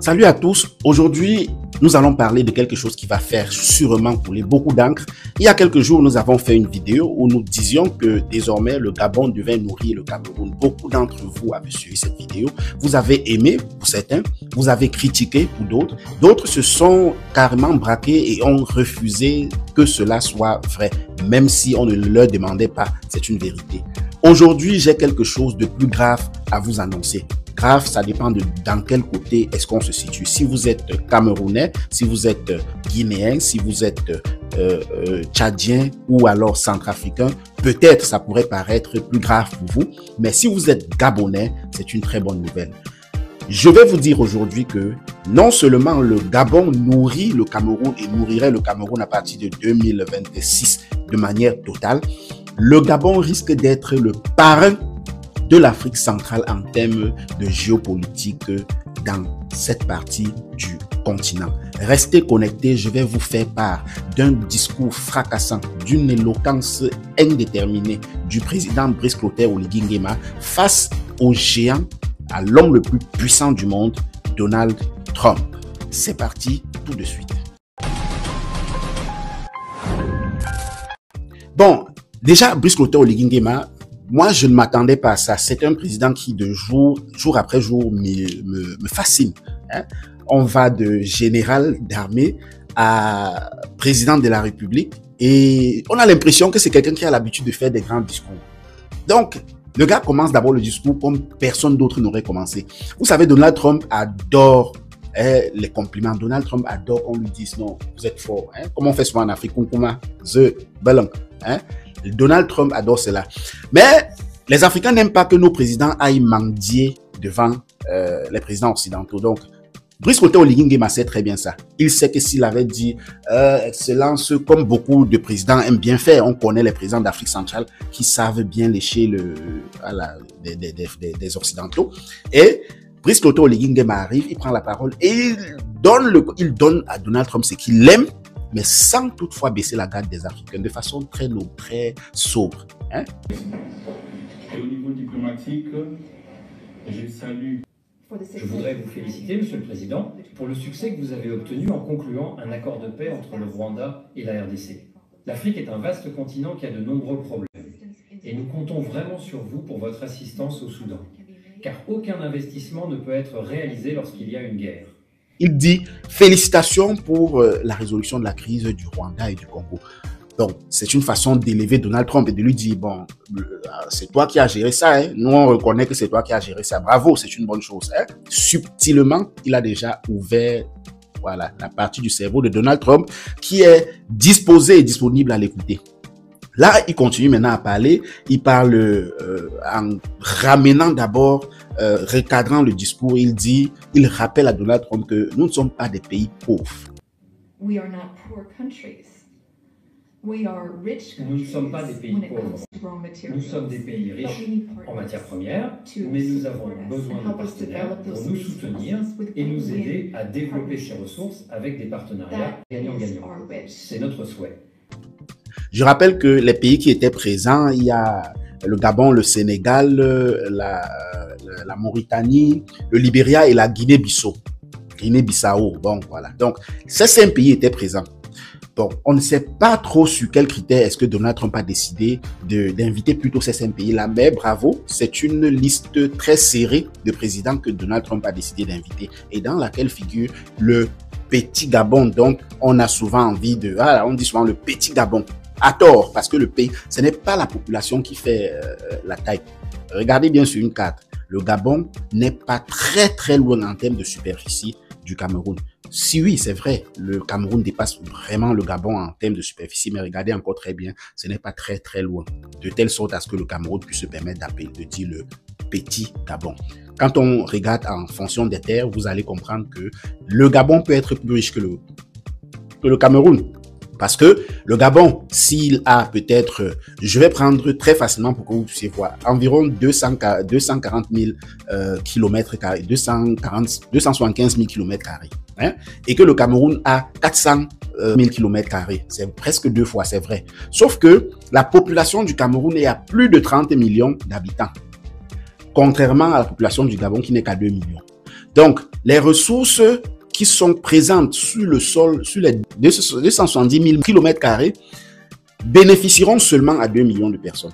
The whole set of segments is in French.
Salut à tous, aujourd'hui nous allons parler de quelque chose qui va faire sûrement couler beaucoup d'encre. Il y a quelques jours nous avons fait une vidéo où nous disions que désormais le Gabon devait nourrir le Cameroun. Beaucoup d'entre vous avez suivi cette vidéo, vous avez aimé pour certains, vous avez critiqué pour d'autres, d'autres se sont carrément braqués et ont refusé que cela soit vrai, même si on ne leur demandait pas, c'est une vérité. Aujourd'hui j'ai quelque chose de plus grave à vous annoncer. Grave, ça dépend de dans quel côté est-ce qu'on se situe. Si vous êtes camerounais, si vous êtes guinéen, si vous êtes tchadien ou alors centrafricain, peut-être ça pourrait paraître plus grave pour vous. Mais si vous êtes gabonais, c'est une très bonne nouvelle. Je vais vous dire aujourd'hui que non seulement le Gabon nourrit le Cameroun et nourrirait le Cameroun à partir de 2026 de manière totale, le Gabon risque d'être le parrain de l'Afrique centrale en termes de géopolitique dans cette partie du continent. Restez connectés, je vais vous faire part d'un discours fracassant, d'une éloquence indéterminée du président Brice Clotaire Oligui Nguema face au géant, à l'homme le plus puissant du monde, Donald Trump. C'est parti tout de suite. Bon, déjà Brice Clotaire Oligui Nguema, moi, je ne m'attendais pas à ça. C'est un président qui, de jour après jour, me fascine. Hein? On va de général d'armée à président de la République et on a l'impression que c'est quelqu'un qui a l'habitude de faire des grands discours. Donc, le gars commence d'abord le discours comme personne d'autre n'aurait commencé. Vous savez, Donald Trump adore les compliments. Donald Trump adore qu'on lui dise non, vous êtes fort. Hein? Comme on fait souvent en Afrique, the ballon. Hein? Donald Trump adore cela. Mais les Africains n'aiment pas que nos présidents aillent mendier devant les présidents occidentaux. Donc, Brice Clotaire Oligui Nguema sait très bien ça. Il sait que s'il avait dit excellence, comme beaucoup de présidents aiment bien faire, on connaît les présidents d'Afrique centrale qui savent bien lécher des occidentaux. Et Brice Clotaire Oligui Nguema arrive, il prend la parole et il donne à Donald Trump ce qu'il aime, mais sans toutefois baisser la garde des Africains, de façon très noble, très sobre. Hein? Et au niveau diplomatique, je voudrais vous féliciter, Monsieur le Président, pour le succès que vous avez obtenu en concluant un accord de paix entre le Rwanda et la RDC. L'Afrique est un vaste continent qui a de nombreux problèmes. Et nous comptons vraiment sur vous pour votre assistance au Soudan. Car aucun investissement ne peut être réalisé lorsqu'il y a une guerre. Il dit félicitations pour la résolution de la crise du Rwanda et du Congo. Donc, c'est une façon d'élever Donald Trump et de lui dire, bon, c'est toi qui as géré ça, hein? Nous on reconnaît que c'est toi qui as géré ça, bravo, c'est une bonne chose. Hein? Subtilement, il a déjà ouvert voilà, la partie du cerveau de Donald Trump qui est disposé et disponible à l'écouter. Là, il continue maintenant à parler, il parle en ramenant d'abord, recadrant le discours, il rappelle à Donald Trump que nous ne sommes pas des pays pauvres. Nous ne sommes pas des pays pauvres. Nous sommes des pays riches en matières premières, mais nous avons besoin de partenaires pour nous soutenir et nous aider à développer ces ressources avec des partenariats gagnant-gagnant. C'est notre souhait. Je rappelle que les pays qui étaient présents, il y a le Gabon, le Sénégal, la Mauritanie, le Libéria et la Guinée-Bissau. Guinée-Bissau, bon voilà. Donc, ces 5 pays étaient présents. Bon, on ne sait pas trop sur quels critères est-ce que Donald Trump a décidé d'inviter plutôt ces 5 pays-là, mais bravo, c'est une liste très serrée de présidents que Donald Trump a décidé d'inviter et dans laquelle figure le petit Gabon. Donc, on a souvent envie de... on dit souvent le petit Gabon. À tort, parce que le pays, ce n'est pas la population qui fait la taille. Regardez bien sur une carte. Le Gabon n'est pas très loin en termes de superficie du Cameroun. Si oui, c'est vrai, le Cameroun dépasse vraiment le Gabon en termes de superficie, mais regardez encore très bien, ce n'est pas très loin. De telle sorte à ce que le Cameroun puisse se permettre de dire le petit Gabon. Quand on regarde en fonction des terres, vous allez comprendre que le Gabon peut être plus riche que le Cameroun. Parce que le Gabon, s'il a peut-être, je vais prendre très facilement pour que vous puissiez voir, environ 240 000 km², 275 000 km², hein, et que le Cameroun a 400 000 km². C'est presque 2 fois, c'est vrai. Sauf que la population du Cameroun est à plus de 30 millions d'habitants, contrairement à la population du Gabon qui n'est qu'à 2 millions. Donc, les ressources qui sont présentes sur le sol, sur les 270 000 km² bénéficieront seulement à 2 millions de personnes.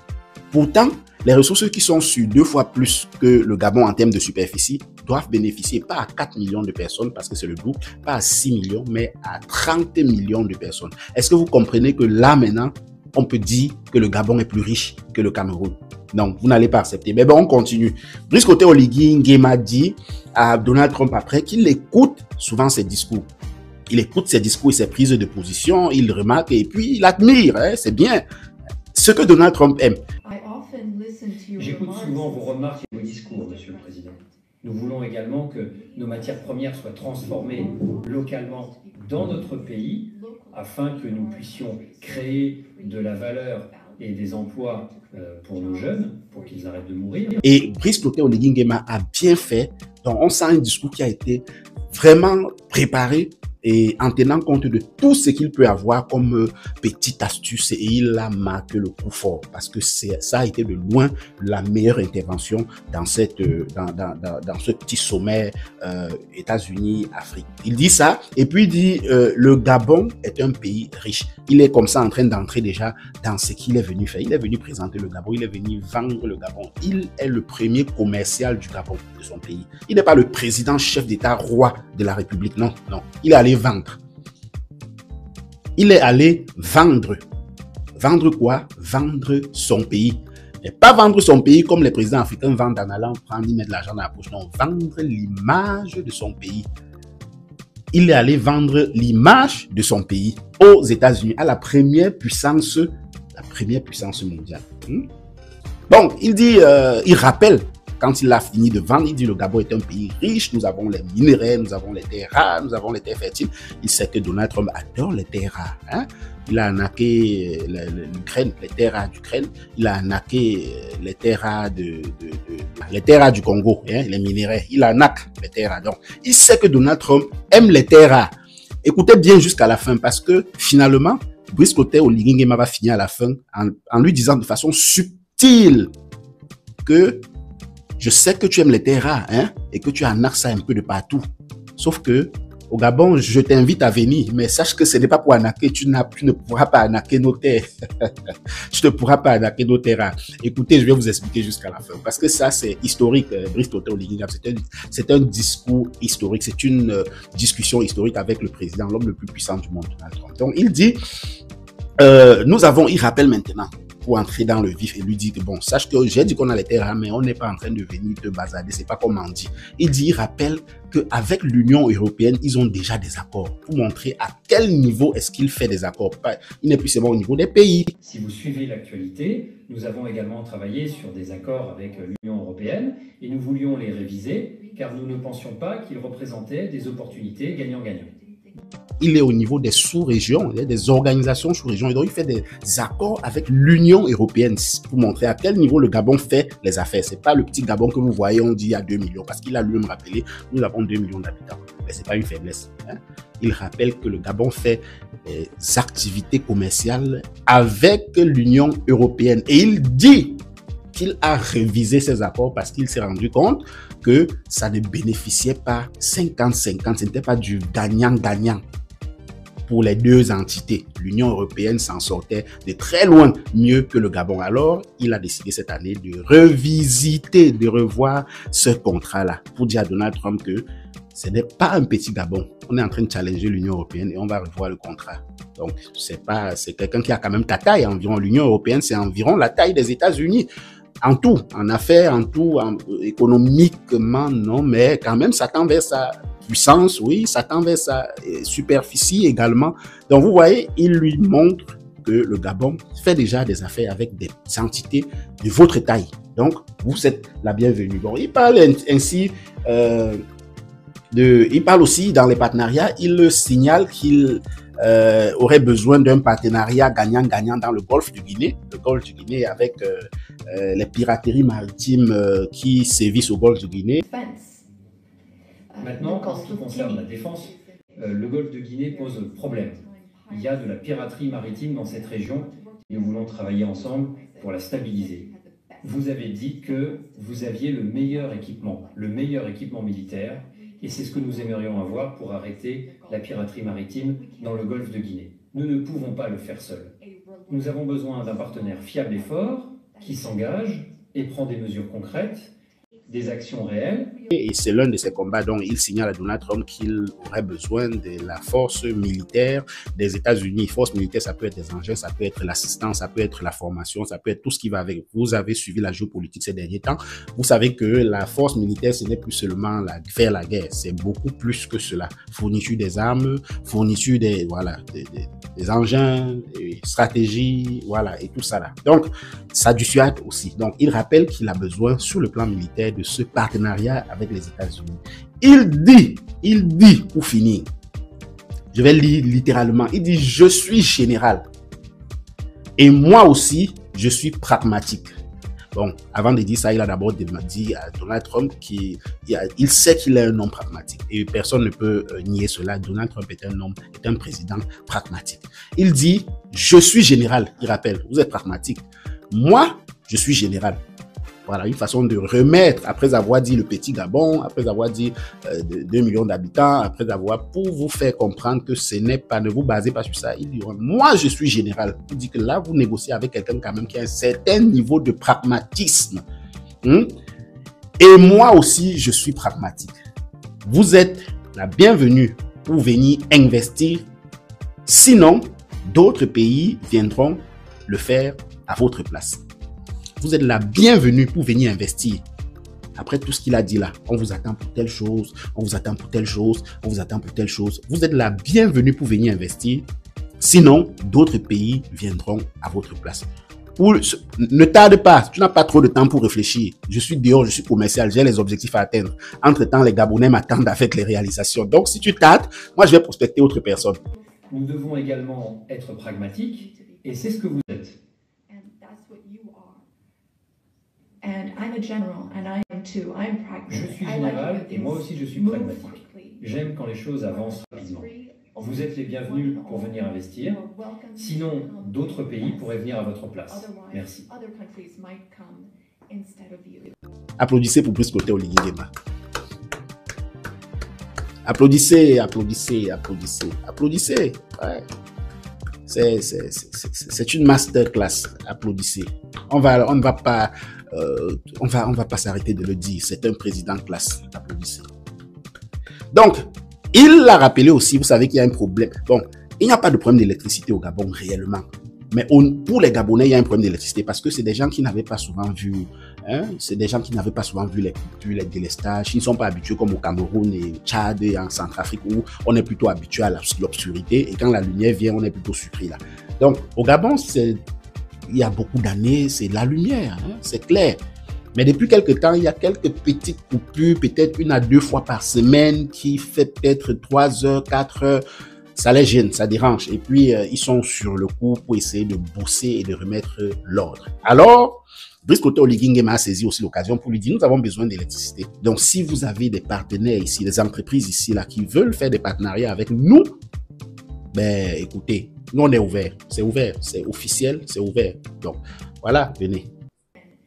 Pourtant, les ressources qui sont sur 2 fois plus que le Gabon en termes de superficie doivent bénéficier pas à 4 millions de personnes parce que c'est le double, pas à 6 millions, mais à 30 millions de personnes. Est-ce que vous comprenez que là maintenant, on peut dire que le Gabon est plus riche que le Cameroun? Non, vous n'allez pas accepter. Mais bon, on continue. Brice Côté Oligui Nguema dit à Donald Trump après qu'il écoute souvent ses discours. Il écoute ses discours et ses prises de position, il remarque et puis il admire, hein, c'est bien ce que Donald Trump aime. J'écoute souvent vos remarques et vos discours, Monsieur le Président. Nous voulons également que nos matières premières soient transformées localement dans notre pays afin que nous puissions créer de la valeur et des emplois pour nos jeunes, pour qu'ils arrêtent de mourir. Et Brice Côté Oligui Nguema a bien fait. Donc on sent un discours qui a été vraiment préparé et en tenant compte de tout ce qu'il peut avoir comme petite astuce, et il a marqué le coup fort parce que ça a été de loin la meilleure intervention dans ce petit sommet États-Unis-Afrique. Il dit ça et puis il dit le Gabon est un pays riche. Il est comme ça en train d'entrer déjà dans ce qu'il est venu faire. Il est venu présenter le Gabon, il est venu vendre le Gabon. Il est le premier commercial du Gabon, de son pays. Il n'est pas le président chef d'État roi de la République, non, non. Il est allé vendre. Il est allé vendre. Vendre quoi? Vendre son pays. Et pas vendre son pays comme les présidents africains vendent en allant prendre, y mettre de l'argent dans la poche. Non, vendre l'image de son pays. Il est allé vendre l'image de son pays aux États-Unis, à la première puissance mondiale. Donc, il dit, il rappelle, quand il a fini de vendre, il dit le Gabon est un pays riche, nous avons les minéraux, nous avons les terres rares, nous avons les terres fertiles. Il sait que Donald Trump adore les terres rares. Hein? Il a arnaqué l'Ukraine, les terres rares d'Ukraine. Il a arnaqué les terres rares les terres rares du Congo, hein, les minéraux. Il arnaque les terres rares. Donc, il sait que Donald Trump aime les terres rares. Écoutez bien jusqu'à la fin parce que finalement, Brice Côté Oligui Nguema va finir à la fin en lui disant de façon subtile que je sais que tu aimes les terres rares, hein, et que tu arnaques ça un peu de partout. Sauf que au Gabon, je t'invite à venir, mais sache que ce n'est pas pour arnaquer. Tu ne pourras pas arnaquer nos terres. Tu ne pourras pas arnaquer nos terres rares. Écoutez, je vais vous expliquer jusqu'à la fin. Parce que ça, c'est historique. Brice Côté Oligui Nguema, c'est un discours historique. C'est une discussion historique avec le président, l'homme le plus puissant du monde. Donc, il dit, il rappelle maintenant, pour entrer dans le vif et lui dire que bon, sache que j'ai dit qu'on a les terres rares, mais on n'est pas en train de venir te basader, c'est pas comme on dit. Il rappelle qu'avec l'Union européenne, ils ont déjà des accords pour montrer à quel niveau est-ce qu'il fait des accords. Il n'est plus seulement au niveau des pays. Si vous suivez l'actualité, nous avons également travaillé sur des accords avec l'Union européenne et nous voulions les réviser car nous ne pensions pas qu'ils représentaient des opportunités gagnant-gagnant. Il est au niveau des sous-régions, il y a des organisations sous-régions. Et donc, il fait des accords avec l'Union européenne pour montrer à quel niveau le Gabon fait les affaires. Ce n'est pas le petit Gabon que vous voyez, on dit il y a 2 millions. Parce qu'il a lui-même rappelé, nous avons 2 millions d'habitants. Mais ce n'est pas une faiblesse. Hein. Il rappelle que le Gabon fait des activités commerciales avec l'Union européenne. Et il dit qu'il a révisé ces accords parce qu'il s'est rendu compte que ça ne bénéficiait pas 50-50. Ce n'était pas du gagnant-gagnant pour les deux entités. L'Union européenne s'en sortait de très loin mieux que le Gabon. Alors, il a décidé cette année de revisiter, de revoir ce contrat-là pour dire à Donald Trump que ce n'est pas un petit Gabon. On est en train de challenger l'Union européenne et on va revoir le contrat. Donc, c'est quelqu'un qui a quand même ta taille environ. L'Union européenne, c'est environ la taille des États-Unis. En tout, en affaires, en tout, économiquement, non, mais quand même, ça tend vers sa puissance, oui, ça tend vers sa superficie également. Donc, vous voyez, il lui montre que le Gabon fait déjà des affaires avec des entités de votre taille. Donc, vous êtes la bienvenue. Bon, il parle ainsi il parle aussi dans les partenariats, il signale qu'il aurait besoin d'un partenariat gagnant-gagnant dans le golfe du Guinée. Le golfe du Guinée avec les pirateries maritimes qui sévissent au golfe du Guinée. Maintenant, en ce qui concerne la défense, le golfe de Guinée pose problème. Il y a de la piraterie maritime dans cette région et nous voulons travailler ensemble pour la stabiliser. Vous avez dit que vous aviez le meilleur équipement militaire Et c'est ce que nous aimerions avoir pour arrêter la piraterie maritime dans le golfe de Guinée. Nous ne pouvons pas le faire seuls. Nous avons besoin d'un partenaire fiable et fort qui s'engage et prend des mesures concrètes, des actions réelles. Et c'est l'un de ces combats dont il signale à Donald Trump qu'il aurait besoin de la force militaire des États-Unis. Force militaire, ça peut être des engins, ça peut être l'assistance, ça peut être la formation, ça peut être tout ce qui va avec. Vous avez suivi la géopolitique ces derniers temps. Vous savez que la force militaire, ce n'est plus seulement faire la guerre, c'est beaucoup plus que cela. Fourniture des armes, fourniture des engins, stratégies, voilà, et tout ça là. Donc, ça dissuade aussi. Donc, il rappelle qu'il a besoin, sur le plan militaire, de ce partenariat avec les États-Unis. Il dit, pour finir, je vais lire littéralement, il dit, je suis général. Et moi aussi, je suis pragmatique. Bon, avant de dire ça, il a d'abord dit à Donald Trump qu'il sait qu'il est un homme pragmatique. Et personne ne peut nier cela. Donald Trump est un président pragmatique. Il dit, je suis général. Il rappelle, vous êtes pragmatique. Moi, je suis général. Voilà, une façon de remettre, après avoir dit le petit Gabon, après avoir dit 2 millions d'habitants, pour vous faire comprendre que ce n'est pas, ne vous basez pas sur ça. Il dit, moi, je suis général. Il dit que là, vous négociez avec quelqu'un quand même qui a un certain niveau de pragmatisme. Et moi aussi, je suis pragmatique. Vous êtes la bienvenue pour venir investir. Sinon, d'autres pays viendront le faire à votre place. Vous êtes la bienvenue pour venir investir. Après tout ce qu'il a dit là, on vous attend pour telle chose, on vous attend pour telle chose, on vous attend pour telle chose. Vous êtes la bienvenue pour venir investir. Sinon, d'autres pays viendront à votre place. Ne tarde pas, tu n'as pas trop de temps pour réfléchir. Je suis dehors, je suis commercial, j'ai les objectifs à atteindre. Entre-temps, les Gabonais m'attendent avec les réalisations. Donc, si tu tardes, moi, je vais prospecter autre personne. Nous devons également être pragmatiques, et c'est ce que vous êtes. Je suis général et moi aussi je suis pragmatique. J'aime quand les choses avancent rapidement. Vous êtes les bienvenus pour venir investir. Sinon, d'autres pays pourraient venir à votre place. Merci. Applaudissez pour Brice Clotaire Oligui Nguema. Applaudissez, applaudissez, applaudissez, applaudissez. Ouais. C'est une masterclass. Applaudissez. On ne va pas s'arrêter de le dire. C'est un président classe. Applaudissez. Donc, il l'a rappelé aussi, vous savez qu'il y a un problème. Bon, il n'y a pas de problème d'électricité au Gabon réellement. Mais pour les Gabonais, il y a un problème d'électricité parce que c'est des gens qui n'avaient pas souvent vu, c'est des gens qui n'avaient pas souvent vu les cultures, les délestages. Ils ne sont pas habitués comme au Cameroun et Tchad et en Centrafrique où on est plutôt habitué à l'obscurité et quand la lumière vient, on est plutôt surpris là. Donc, au Gabon, il y a beaucoup d'années, c'est la lumière, c'est clair. Mais depuis quelques temps, il y a quelques petites coupures, peut-être 1 à 2 fois par semaine qui fait peut-être 3 heures, 4 heures. Ça les gêne, ça dérange. Et puis, ils sont sur le coup pour essayer de bosser et de remettre l'ordre. Alors, Brice Clotaire Oligui Nguema a saisi aussi l'occasion pour lui dire, nous avons besoin d'électricité. Donc, si vous avez des partenaires ici, des entreprises ici, là, qui veulent faire des partenariats avec nous, ben, écoutez, nous, on est ouvert. C'est ouvert, c'est officiel, c'est ouvert. Donc, voilà, venez.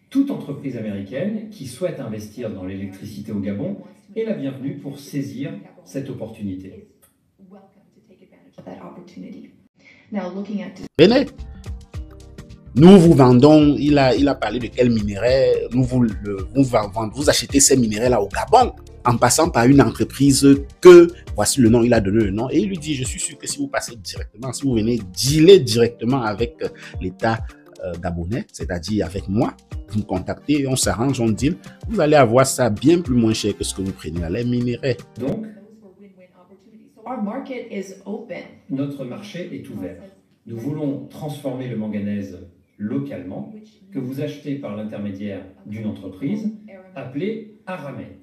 Toute entreprise américaine qui souhaite investir dans l'électricité au Gabon est la bienvenue pour saisir cette opportunité. Venez. Nous vous vendons, il a parlé de quel minerai, vous achetez ces minéraux-là au Gabon en passant par une entreprise que, voici le nom, il a donné le nom, et il lui dit, je suis sûr que si vous passez directement, si vous venez dealer directement avec l'État gabonais, c'est-à-dire avec moi, vous me contactez, on s'arrange, on deal, vous allez avoir ça bien plus moins cher que ce que vous prenez à les minéraux. Donc, notre marché est ouvert. Nous voulons transformer le manganèse localement, que vous achetez par l'intermédiaire d'une entreprise appelée Aramet.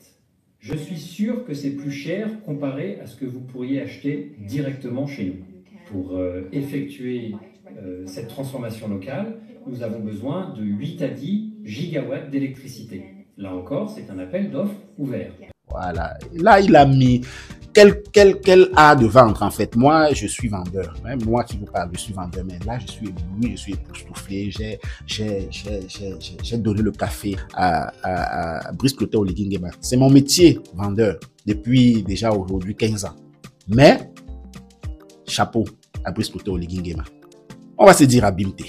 Je suis sûr que c'est plus cher comparé à ce que vous pourriez acheter directement chez nous. Pour effectuer cette transformation locale, nous avons besoin de 8 à 10 gigawatts d'électricité. Là encore, c'est un appel d'offres ouvert. Voilà. Là, il a mis quel art de vendre, en fait? Moi, je suis vendeur. Hein? Moi qui vous parle, je suis vendeur. Mais là, je suis ébloui, je suis époustouflé. J'ai donné le café à Brice Clotaire Oligui Nguema. C'est mon métier, vendeur, depuis déjà aujourd'hui 15 ans. Mais, chapeau à Brice Clotaire Oligui Nguema. On va se dire à Bimté.